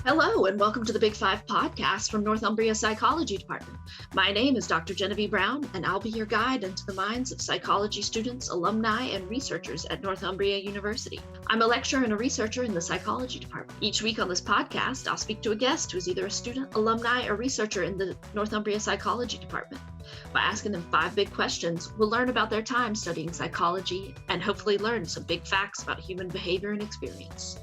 Hello, and welcome to the Big Five podcast from Northumbria Psychology Department. My name is Dr. Genevieve Brown, and I'll be your guide into the minds of psychology students, alumni, and researchers at Northumbria University. I'm a lecturer and a researcher in the psychology department. Each week on this podcast, I'll speak to a guest who is either a student, alumni, or researcher in the Northumbria Psychology Department. By asking them 5 big questions, we'll learn about their time studying psychology and hopefully learn some big facts about human behavior and experience.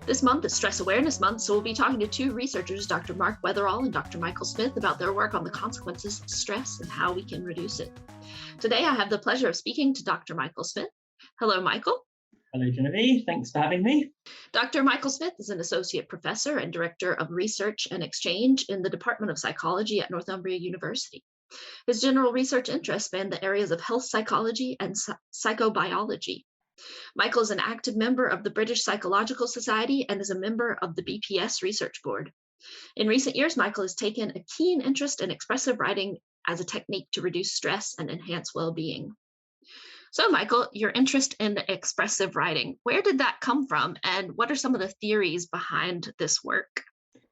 This month is Stress Awareness Month, so we'll be talking to 2 researchers, Dr. Mark Weatherall and Dr. Michael Smith, about their work on the consequences of stress and how we can reduce it. Today, I have the pleasure of speaking to Dr. Michael Smith. Hello, Michael. Hello, Genevieve. Thanks for having me. Dr. Michael Smith is an associate professor and director of research and exchange in the Department of Psychology at Northumbria University. His general research interests span the areas of health psychology and psychobiology. Michael is an active member of the British Psychological Society and is a member of the BPS Research Board. In recent years, Michael has taken a keen interest in expressive writing as a technique to reduce stress and enhance well-being. So, Michael, your interest in expressive writing, where did that come from, and what are some of the theories behind this work?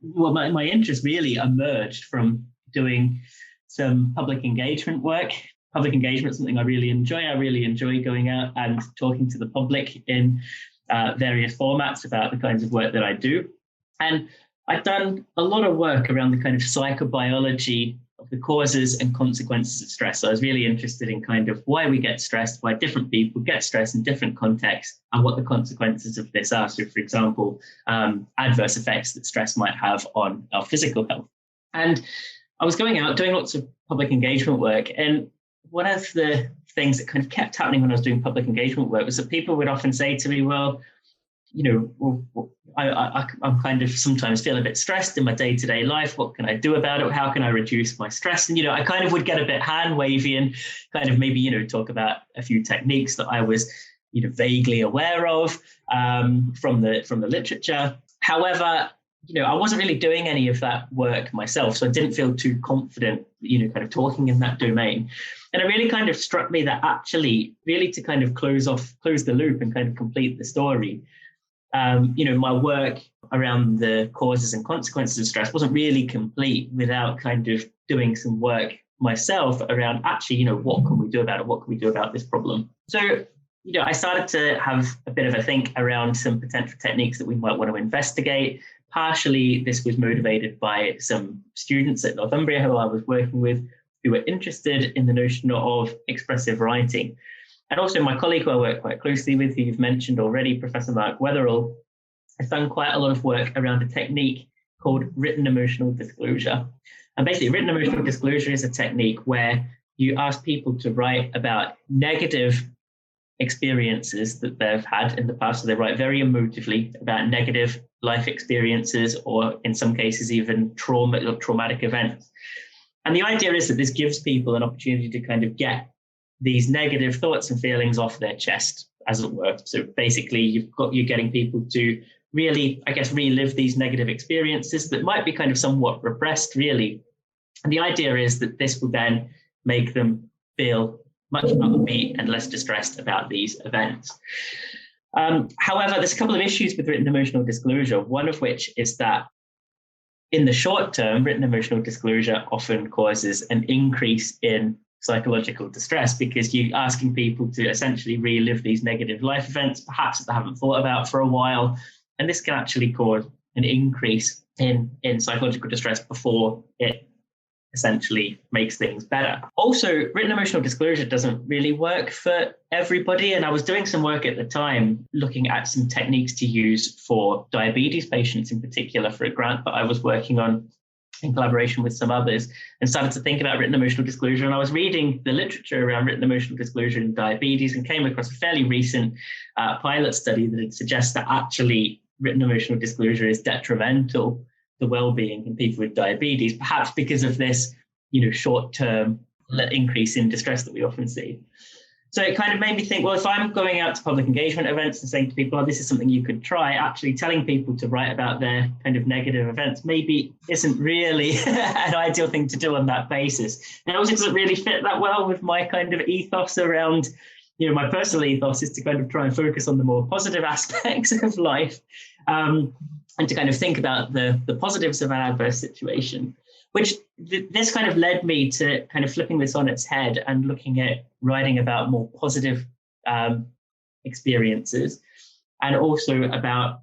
Well, my interest really emerged from doing some public engagement work. Public engagement is something I really enjoy. I really enjoy going out and talking to the public in various formats about the kinds of work that I do. And I've done a lot of work around the kind of psychobiology of the causes and consequences of stress. So I was really interested in kind of why we get stressed, why different people get stressed in different contexts, and what the consequences of this are. So, for example, adverse effects that stress might have on our physical health. And I was going out doing lots of public engagement work, and one of the things that kind of kept happening when I was doing public engagement work was that people would often say to me, well, I'm kind of sometimes feel a bit stressed in my day-to-day life. What can I do about it? How can I reduce my stress? And, I kind of would get a bit hand-wavy and kind of maybe, talk about a few techniques that I was, vaguely aware of from the literature. However, I wasn't really doing any of that work myself, so I didn't feel too confident, kind of talking in that domain. And it really kind of struck me that actually, really to kind of close the loop and kind of complete the story, my work around the causes and consequences of stress wasn't really complete without kind of doing some work myself around actually, what can we do about it? What can we do about this problem? So, I started to have a bit of a think around some potential techniques that we might want to investigate. Partially, this was motivated by some students at Northumbria who I was working with who were interested in the notion of expressive writing. And also my colleague who I work quite closely with, who you've mentioned already, Professor Mark Weatherall, has done quite a lot of work around a technique called written emotional disclosure. And basically, written emotional disclosure is a technique where you ask people to write about negative experiences that they've had in the past. So they write very emotively about negative life experiences, or in some cases, even traumatic events. And the idea is that this gives people an opportunity to kind of get these negative thoughts and feelings off their chest, as it were. So basically, you're getting people to really, relive these negative experiences that might be kind of somewhat repressed, really. And the idea is that this will then make them feel much upbeat and less distressed about these events. However, there's a couple of issues with written emotional disclosure, one of which is that in the short term, written emotional disclosure often causes an increase in psychological distress because you're asking people to essentially relive these negative life events, perhaps that they haven't thought about for a while. And this can actually cause an increase in psychological distress before it essentially makes things better. Also, written emotional disclosure doesn't really work for everybody. And I was doing some work at the time looking at some techniques to use for diabetes patients in particular for a grant that I was working on in collaboration with some others, and started to think about written emotional disclosure. And I was reading the literature around written emotional disclosure in diabetes and came across a fairly recent pilot study that suggests that actually written emotional disclosure is detrimental the well-being in people with diabetes, perhaps because of this, short-term increase in distress that we often see. So it kind of made me think, well, if I'm going out to public engagement events and saying to people, oh, this is something you could try, actually telling people to write about their kind of negative events maybe isn't really an ideal thing to do on that basis. And it also doesn't really fit that well with my kind of ethos around my personal ethos is to kind of try and focus on the more positive aspects of life, and to kind of think about the positives of an adverse situation, which this kind of led me to kind of flipping this on its head and looking at writing about more positive experiences, and also about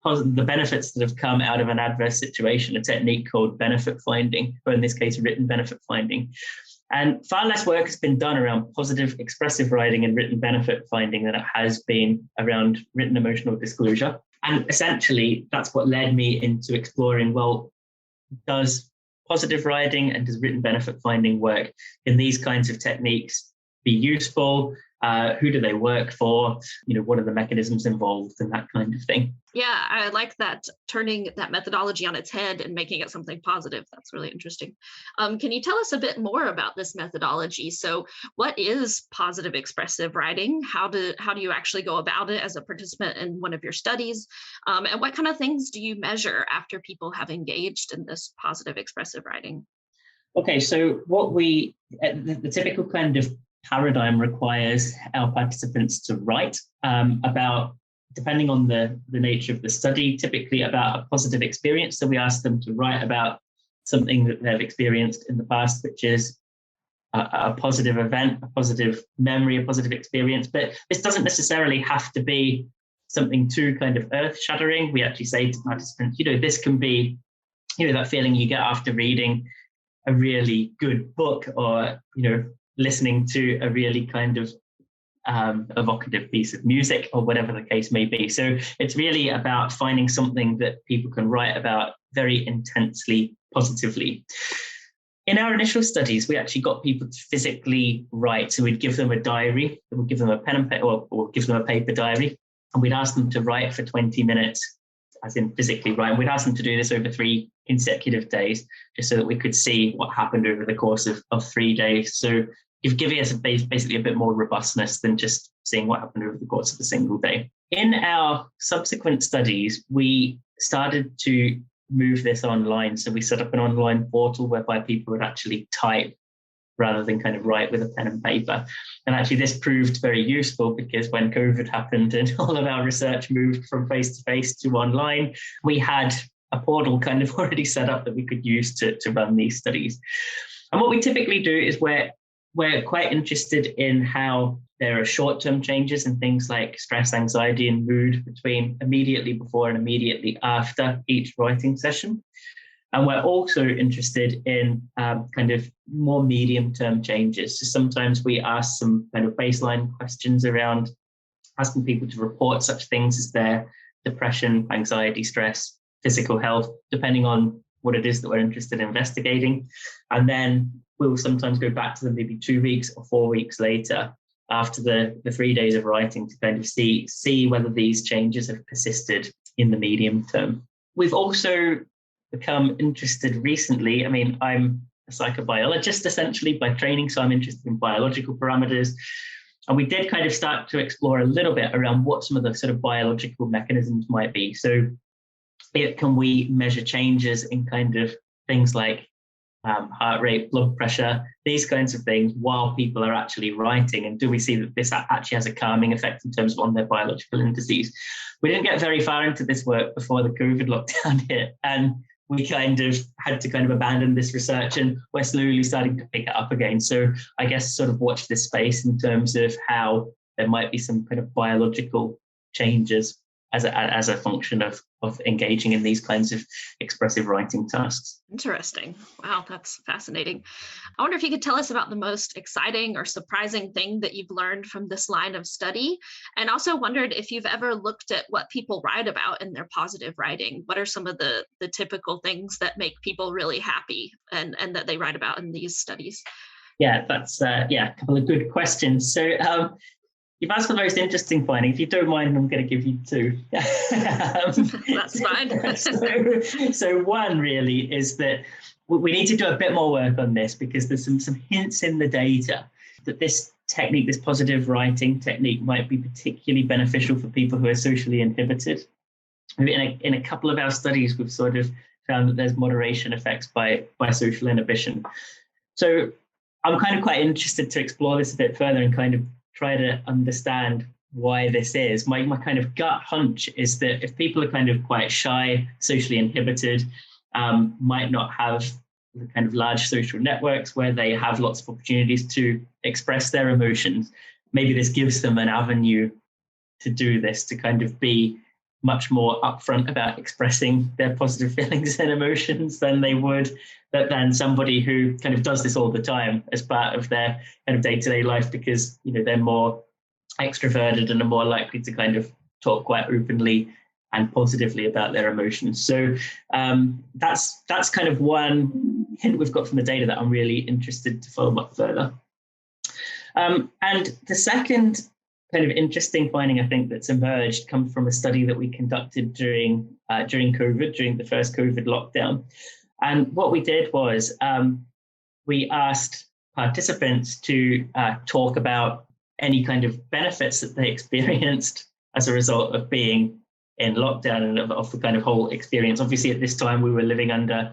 the benefits that have come out of an adverse situation, a technique called benefit finding, or in this case, written benefit finding. And far less work has been done around positive expressive writing and written benefit finding than it has been around written emotional disclosure. And essentially, that's what led me into exploring, well, does positive writing and does written benefit finding work? Can these kinds of techniques be useful? Who do they work for? What are the mechanisms involved and that kind of thing? Yeah, I like that, turning that methodology on its head and making it something positive. That's really interesting. Can you tell us a bit more about this methodology? So what is positive expressive writing? How do you actually go about it as a participant in one of your studies? And what kind of things do you measure after people have engaged in this positive expressive writing? Okay, so the typical kind of paradigm requires our participants to write about, depending on the nature of the study, typically about a positive experience. So we ask them to write about something that they've experienced in the past, which is a positive event, a positive memory, a positive experience. But this doesn't necessarily have to be something too kind of earth-shattering. We actually say to participants, this can be, that feeling you get after reading a really good book, or, listening to a really kind of evocative piece of music, or whatever the case may be. So it's really about finding something that people can write about very intensely, positively. In our initial studies, we actually got people to physically write. So we'd give them a diary, we'd give them a pen and paper, or give them a paper diary, and we'd ask them to write for 20 minutes, as in physically write. And we'd ask them to do this over 3 consecutive days, just so that we could see what happened over the course of 3 days. So you've given us basically a bit more robustness than just seeing what happened over the course of a single day. In our subsequent studies, we started to move this online. So we set up an online portal whereby people would actually type rather than kind of write with a pen and paper. And actually this proved very useful, because when COVID happened and all of our research moved from face-to-face to online, we had a portal kind of already set up that we could use to run these studies. And what we typically do is we're quite interested in how there are short-term changes in things like stress, anxiety, and mood between immediately before and immediately after each writing session. And we're also interested in kind of more medium-term changes. So sometimes we ask some kind of baseline questions around asking people to report such things as their depression, anxiety, stress, physical health, depending on what it is that we're interested in investigating. And then we'll sometimes go back to them maybe 2 weeks or 4 weeks later, after the 3 days of writing, to kind of see whether these changes have persisted in the medium term. We've also become interested recently. I mean, I'm a psychobiologist essentially by training, so I'm interested in biological parameters. And we did kind of start to explore a little bit around what some of the sort of biological mechanisms might be. So can we measure changes in kind of things like heart rate, blood pressure, these kinds of things while people are actually writing? And do we see that this actually has a calming effect in terms of on their biological indices? We didn't get very far into this work before the COVID lockdown hit, and we kind of had to kind of abandon this research, and we're slowly starting to pick it up again. So I guess sort of watch this space in terms of how there might be some kind of biological changes as a function of engaging in these kinds of expressive writing tasks. Interesting. Wow, that's fascinating. I wonder if you could tell us about the most exciting or surprising thing that you've learned from this line of study, and also wondered if you've ever looked at what people write about in their positive writing. What are some of the typical things that make people really happy and that they write about in these studies? Yeah, that's a couple of good questions. So you've asked the most interesting finding. If you don't mind, I'm going to give you 2. That's fine. So one really is that we need to do a bit more work on this, because there's some hints in the data that this technique, this positive writing technique, might be particularly beneficial for people who are socially inhibited. In a couple of our studies, we've sort of found that there's moderation effects by social inhibition. So I'm kind of quite interested to explore this a bit further and kind of try to understand why this is. My kind of gut hunch is that if people are kind of quite shy, socially inhibited, might not have the kind of large social networks where they have lots of opportunities to express their emotions, maybe this gives them an avenue to do this, to kind of be much more upfront about expressing their positive feelings and emotions than they would than somebody who kind of does this all the time as part of their kind of day-to-day life, because they're more extroverted and are more likely to kind of talk quite openly and positively about their emotions. So that's kind of one hint we've got from the data that I'm really interested to follow up further. And the second kind of interesting finding, I think, that's emerged comes from a study that we conducted during COVID, during the first COVID lockdown. And what we did was we asked participants to talk about any kind of benefits that they experienced as a result of being in lockdown and of the kind of whole experience. Obviously, at this time, we were living under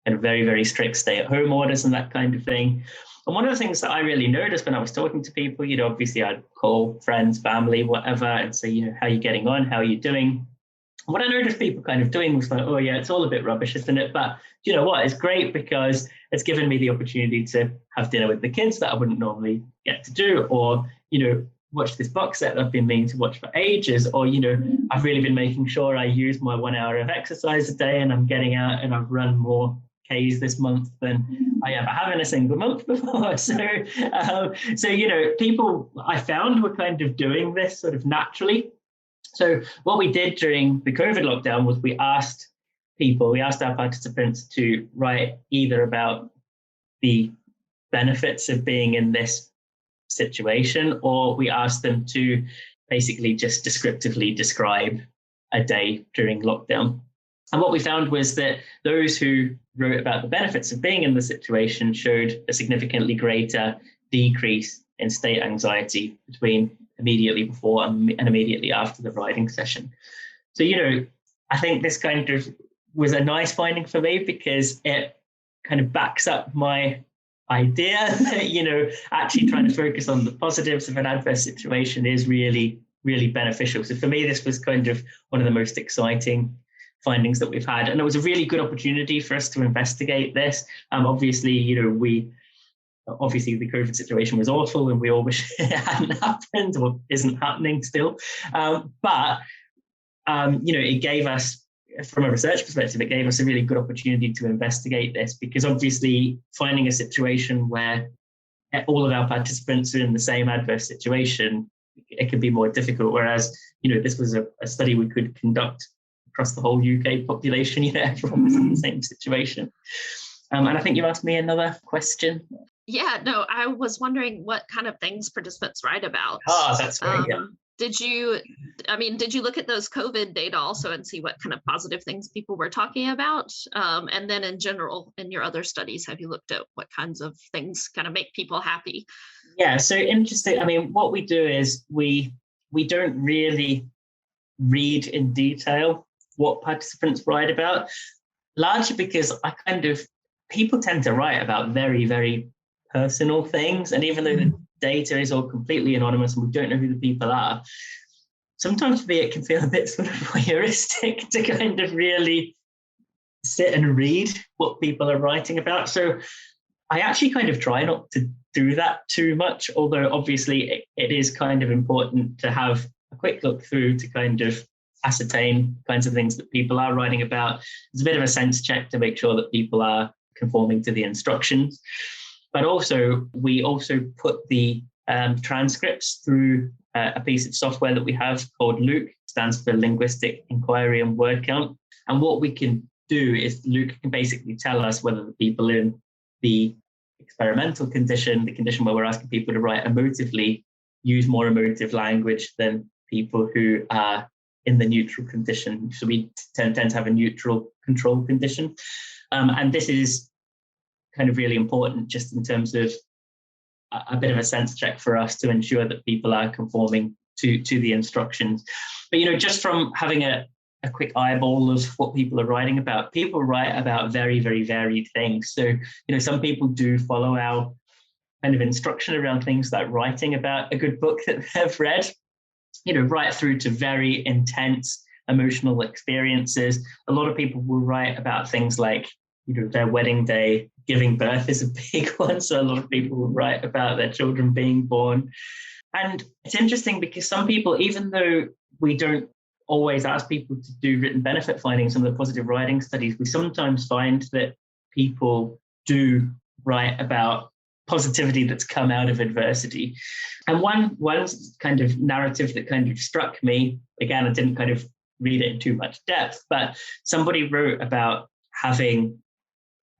kind of very, very strict stay-at-home orders and that kind of thing. And one of the things that I really noticed when I was talking to people, obviously I'd call friends, family, whatever, and say, how are you getting on? How are you doing? And what I noticed people kind of doing was like, oh yeah, it's all a bit rubbish, isn't it? But you know what? It's great because it's given me the opportunity to have dinner with the kids that I wouldn't normally get to do, or, watch this box set that I've been meaning to watch for ages, or, I've really been making sure I use my 1 hour of exercise a day and I'm getting out and I've run more Ks this month than I ever have in a single month before. So people I found were kind of doing this sort of naturally. So what we did during the COVID lockdown was we asked our participants to write either about the benefits of being in this situation, or we asked them to basically just descriptively describe a day during lockdown. And what we found was that those who wrote about the benefits of being in the situation showed a significantly greater decrease in state anxiety between immediately before and immediately after the writing session. So, I think this kind of was a nice finding for me, because it kind of backs up my idea that, actually trying to focus on the positives of an adverse situation is really, really beneficial. So for me, this was kind of one of the most exciting findings that we've had. And it was a really good opportunity for us to investigate this. Obviously, the COVID situation was awful and we all wish it hadn't happened, or isn't happening still. But it gave us, from a research perspective, it gave us a really good opportunity to investigate this, because obviously finding a situation where all of our participants are in the same adverse situation, it could be more difficult. Whereas, this was a study we could conduct across the whole UK population, everyone was in the same situation. And I think you asked me another question. Yeah, no, I was wondering what kind of things participants write about. That's great. Yeah. Did you look at those COVID data also and see what kind of positive things people were talking about? And then in general, in your other studies, have you looked at what kinds of things kind of make people happy? Yeah, so interesting. I mean, what we do is we don't really read in detail what participants write about, largely because people tend to write about very, very personal things. And even though the data is all completely anonymous and we don't know who the people are, sometimes for me it can feel a bit sort of voyeuristic to kind of really sit and read what people are writing about. So I actually kind of try not to do that too much, although obviously it is kind of important to have a quick look through to kind of ascertain kinds of things that people are writing about. It's a bit of a sense check to make sure that people are conforming to the instructions. But also, we also put the transcripts through a piece of software that we have called Luke, stands for Linguistic Inquiry and Word Count. And what we can do is Luke can basically tell us whether the people in the experimental condition, the condition where we're asking people to write emotively, use more emotive language than people who are in the neutral condition. So we tend to have a neutral control condition. And this is kind of really important just in terms of a bit of a sense check for us to ensure that people are conforming to the instructions. But, just from having a quick eyeball of what people are writing about, people write about very, very varied things. So, some people do follow our kind of instruction around things like writing about a good book that they've read, right through to very intense emotional experiences. A lot of people will write about things like, their wedding day. Giving birth is a big one. So a lot of people will write about their children being born. And it's interesting because some people, even though we don't always ask people to do written benefit findings on the positive writing studies, we sometimes find that people do write about positivity that's come out of adversity. And one kind of narrative that kind of struck me, again, I didn't kind of read it in too much depth, but somebody wrote about having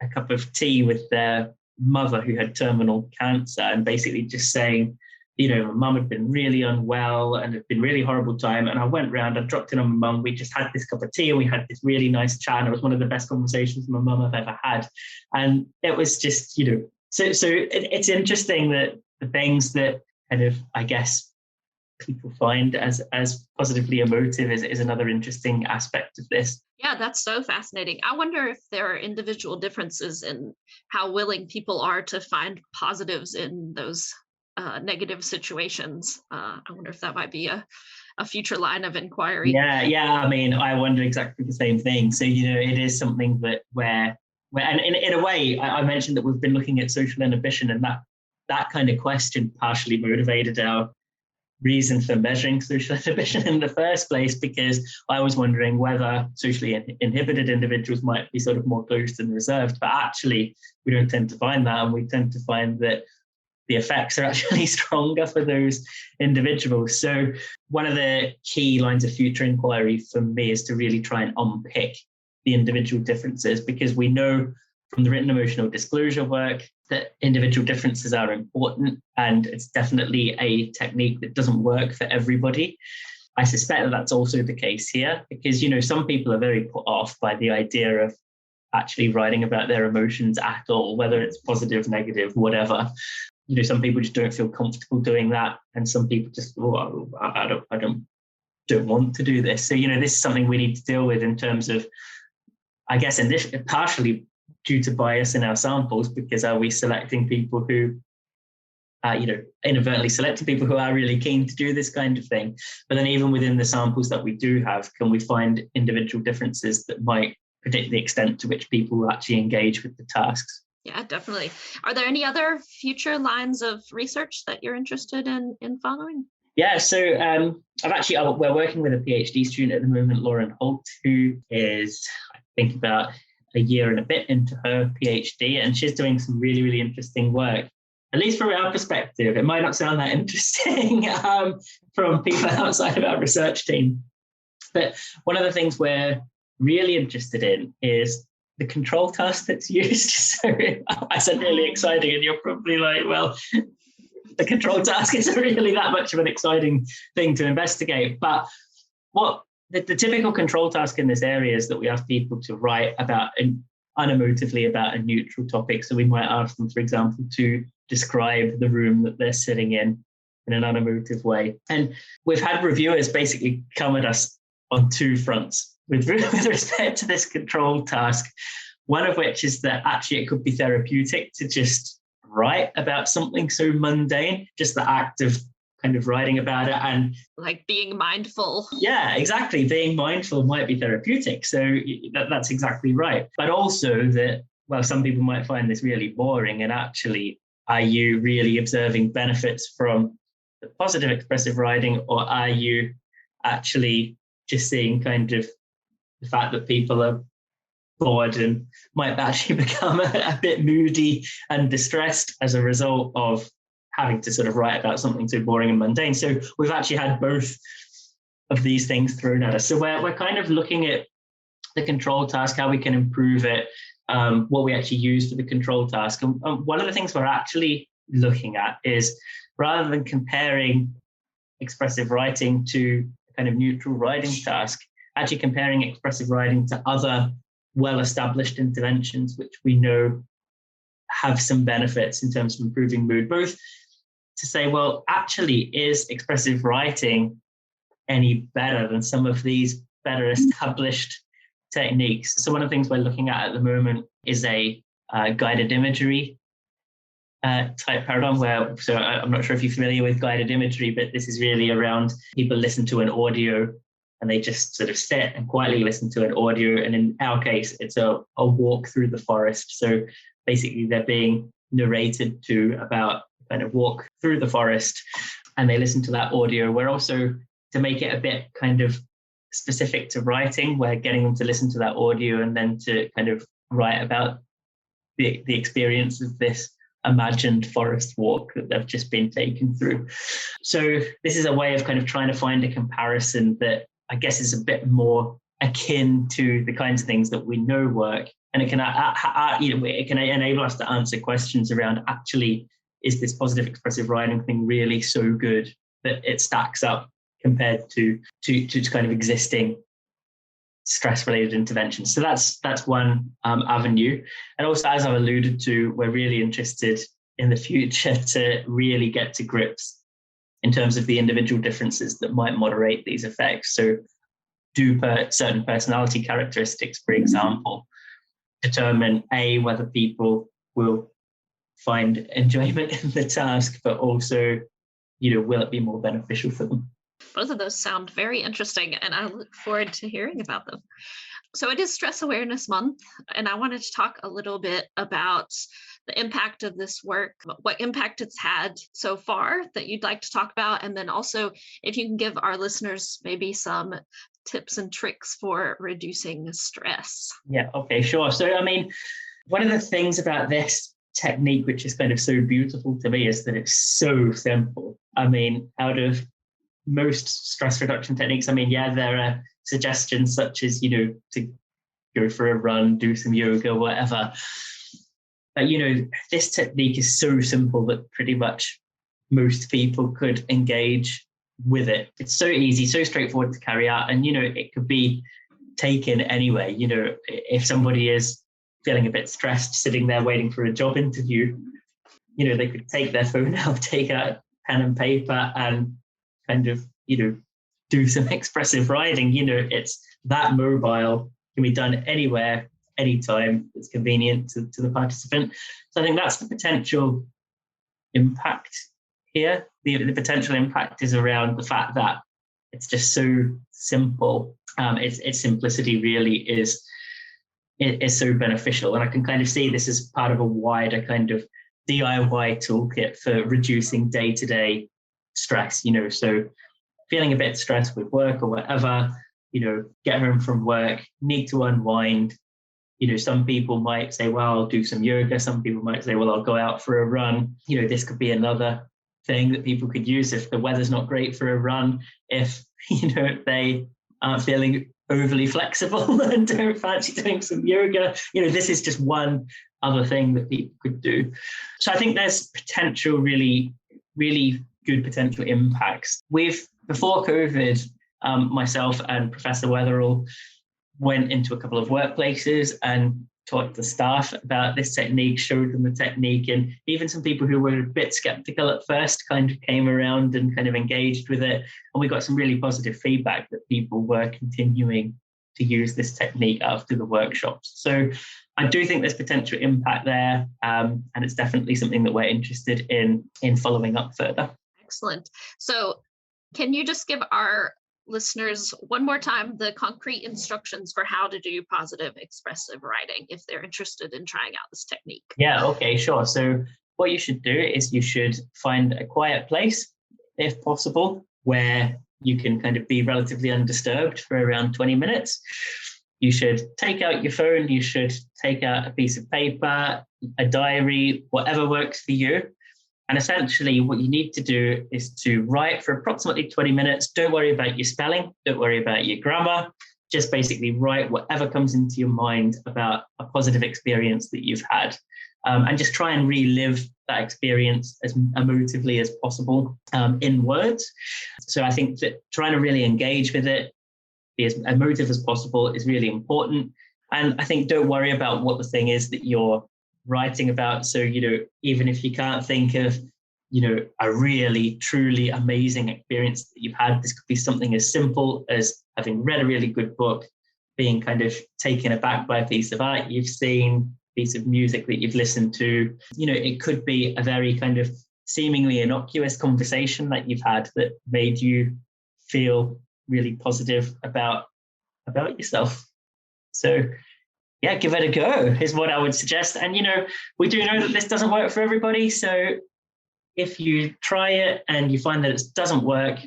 a cup of tea with their mother who had terminal cancer, and basically just saying, my mum had been really unwell and it'd been a really horrible time. And I went round, I dropped in on my mum. We just had this cup of tea and we had this really nice chat. And it was one of the best conversations my mum I've ever had. And it was just, so it's interesting that the things that kind of, I guess, people find as positively emotive is another interesting aspect of this. Yeah, that's so fascinating. I wonder if there are individual differences in how willing people are to find positives in those negative situations. I wonder if that might be a future line of inquiry. Yeah. I mean, I wonder exactly the same thing. So, it is something that where and in a way, I mentioned that we've been looking at social inhibition, and that kind of question partially motivated our reason for measuring social inhibition in the first place, because I was wondering whether socially inhibited individuals might be sort of more closed and reserved, but actually we don't tend to find that, and we tend to find that the effects are actually stronger for those individuals. So one of the key lines of future inquiry for me is to really try and unpick the individual differences, because we know from the written emotional disclosure work that individual differences are important, and it's definitely a technique that doesn't work for everybody. I suspect that that's also the case here, because, some people are very put off by the idea of actually writing about their emotions at all, whether it's positive, negative, whatever. Some people just don't feel comfortable doing that, and some people just, I don't want to do this. So, this is something we need to deal with in terms of, I guess, partially due to bias in our samples, because are we selecting people who, inadvertently selecting people who are really keen to do this kind of thing? But then even within the samples that we do have, can we find individual differences that might predict the extent to which people will actually engage with the tasks? Yeah, definitely. Are there any other future lines of research that you're interested in following? Yeah, so we're working with a PhD student at the moment, Lauren Holt, who is, I think, about a year and a bit into her PhD, and she's doing some really, really interesting work. At least from our perspective, it might not sound that interesting from people outside of our research team. But one of the things we're really interested in is the control task that's used. So I said really exciting, and you're probably like, well, the control task isn't really that much of an exciting thing to investigate. But what the typical control task in this area is that we ask people to write about unemotively about a neutral topic. So we might ask them, for example, to describe the room that they're sitting in an unemotive way. And we've had reviewers basically come at us on two fronts with respect to this control task. One of which is that actually it could be therapeutic to just write about something so mundane, just the act of kind of writing about it, and like being mindful. Yeah, exactly. Being mindful might be therapeutic. So that's exactly right. But also that, well, some people might find this really boring, and actually, are you really observing benefits from the positive expressive writing, or are you actually just seeing kind of the fact that people are bored and might actually become a bit moody and distressed as a result of having to sort of write about something so boring and mundane? So we've actually had both of these things thrown at us. So we're kind of looking at the control task, how we can improve it, what we actually use for the control task. And one of the things we're actually looking at is, rather than comparing expressive writing to kind of neutral writing task, actually comparing expressive writing to other well-established interventions, which we know have some benefits in terms of improving mood, both to say, well, actually, is expressive writing any better than some of these better established techniques? So one of the things we're looking at the moment is a guided imagery type paradigm where, so I'm not sure if you're familiar with guided imagery, but this is really around people listen to an audio and they just sort of sit and quietly listen to an audio. And in our case, it's a walk through the forest. So basically they're being narrated to about kind of walk through the forest and they listen to that audio. We're also, to make it a bit kind of specific to writing, we're getting them to listen to that audio and then to kind of write about the experience of this imagined forest walk that they've just been taken through. So this is a way of kind of trying to find a comparison that I guess is a bit more akin to the kinds of things that we know work. And it can, it can enable us to answer questions around, actually, is this positive expressive writing thing really so good that it stacks up compared to kind of existing stress-related interventions? So that's one avenue. And also, as I've alluded to, we're really interested in the future to really get to grips in terms of the individual differences that might moderate these effects. So do certain personality characteristics, for example, determine whether people will find enjoyment in the task, but also, will it be more beneficial for them? Both of those sound very interesting, and I look forward to hearing about them. So it is Stress Awareness Month, and I wanted to talk a little bit about the impact of this work, what impact it's had so far that you'd like to talk about, and then also if you can give our listeners maybe some tips and tricks for reducing stress. Yeah, okay, sure. So, I mean, one of the things about this technique, which is kind of so beautiful to me, is that it's so simple. I mean, out of most stress reduction techniques, I mean, yeah, there are suggestions such as, to go for a run, do some yoga, whatever. But, this technique is so simple that pretty much most people could engage with it. It's so easy, so straightforward to carry out. And, it could be taken anyway. If somebody is feeling a bit stressed, sitting there waiting for a job interview, they could take their phone out, take out pen and paper and kind of, do some expressive writing. It's that mobile, can be done anywhere, anytime. It's convenient to the participant. So I think that's the potential impact here. The potential impact is around the fact that it's just so simple. Its simplicity really is so beneficial. And I can kind of see this as part of a wider kind of DIY toolkit for reducing day-to-day stress, so feeling a bit stressed with work or whatever, get home from work, need to unwind. Some people might say, well, I'll do some yoga. Some people might say, well, I'll go out for a run. This could be another thing that people could use if the weather's not great for a run, if, they aren't feeling overly flexible and don't fancy doing some yoga. This is just one other thing that people could do. So I think there's potential, really, really good potential impacts. Before COVID, myself and Professor Weatherall went into a couple of workplaces and taught the staff about this technique, showed them the technique, and even some people who were a bit skeptical at first kind of came around and kind of engaged with it. And we got some really positive feedback that people were continuing to use this technique after the workshops. So I do think there's potential impact there, and it's definitely something that we're interested in following up further. Excellent. So can you just give our listeners one more time the concrete instructions for how to do positive expressive writing if they're interested in trying out this technique? Yeah, okay, sure. So what you should do is you should find a quiet place, if possible, where you can kind of be relatively undisturbed for around 20 minutes. You should take out your phone, you should take out a piece of paper, a diary, whatever works for you. And essentially what you need to do is to write for approximately 20 minutes. Don't worry about your spelling. Don't worry about your grammar. Just basically write whatever comes into your mind about a positive experience that you've had. And just try and relive that experience as emotively as possible in words. So I think that trying to really engage with it, be as emotive as possible is really important. And I think don't worry about what the thing is that you're writing about. So, even if you can't think of, a really, truly amazing experience that you've had, this could be something as simple as having read a really good book, being kind of taken aback by a piece of art you've seen, piece of music that you've listened to. It could be a very kind of seemingly innocuous conversation that you've had that made you feel really positive about yourself. So yeah, give it a go is what I would suggest. And, we do know that this doesn't work for everybody. So if you try it and you find that it doesn't work,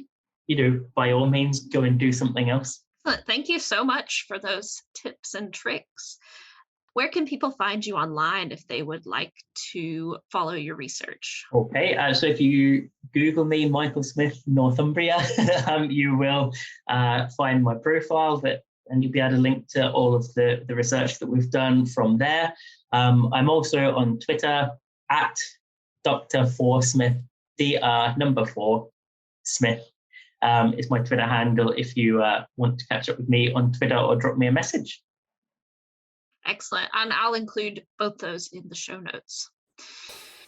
by all means, go and do something else. Thank you so much for those tips and tricks. Where can people find you online if they would like to follow your research? Okay, so if you Google me, Michael Smith, Northumbria, you will find my profile, and you'll be able to link to all of the research that we've done from there. I'm also on Twitter at Dr. 4 Smith, Dr. 4 Smith is my Twitter handle if you want to catch up with me on Twitter or drop me a message. Excellent. And I'll include both those in the show notes.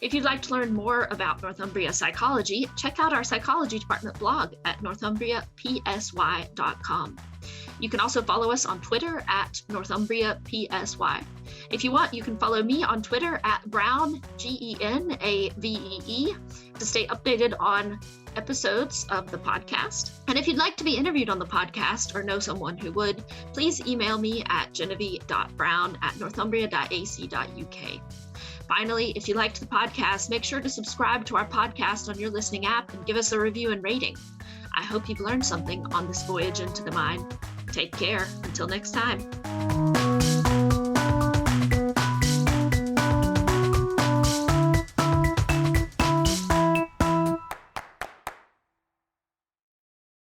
If you'd like to learn more about Northumbria Psychology, check out our psychology department blog at northumbriapsy.com. You can also follow us on Twitter at NorthumbriaPSY. If you want, you can follow me on Twitter at Brown, GENAVEE, to stay updated on episodes of the podcast. And if you'd like to be interviewed on the podcast or know someone who would, please email me at genevieve.brown@northumbria.ac.uk. Finally, if you liked the podcast, make sure to subscribe to our podcast on your listening app and give us a review and rating. I hope you've learned something on this voyage into the mind. Take care. Until next time.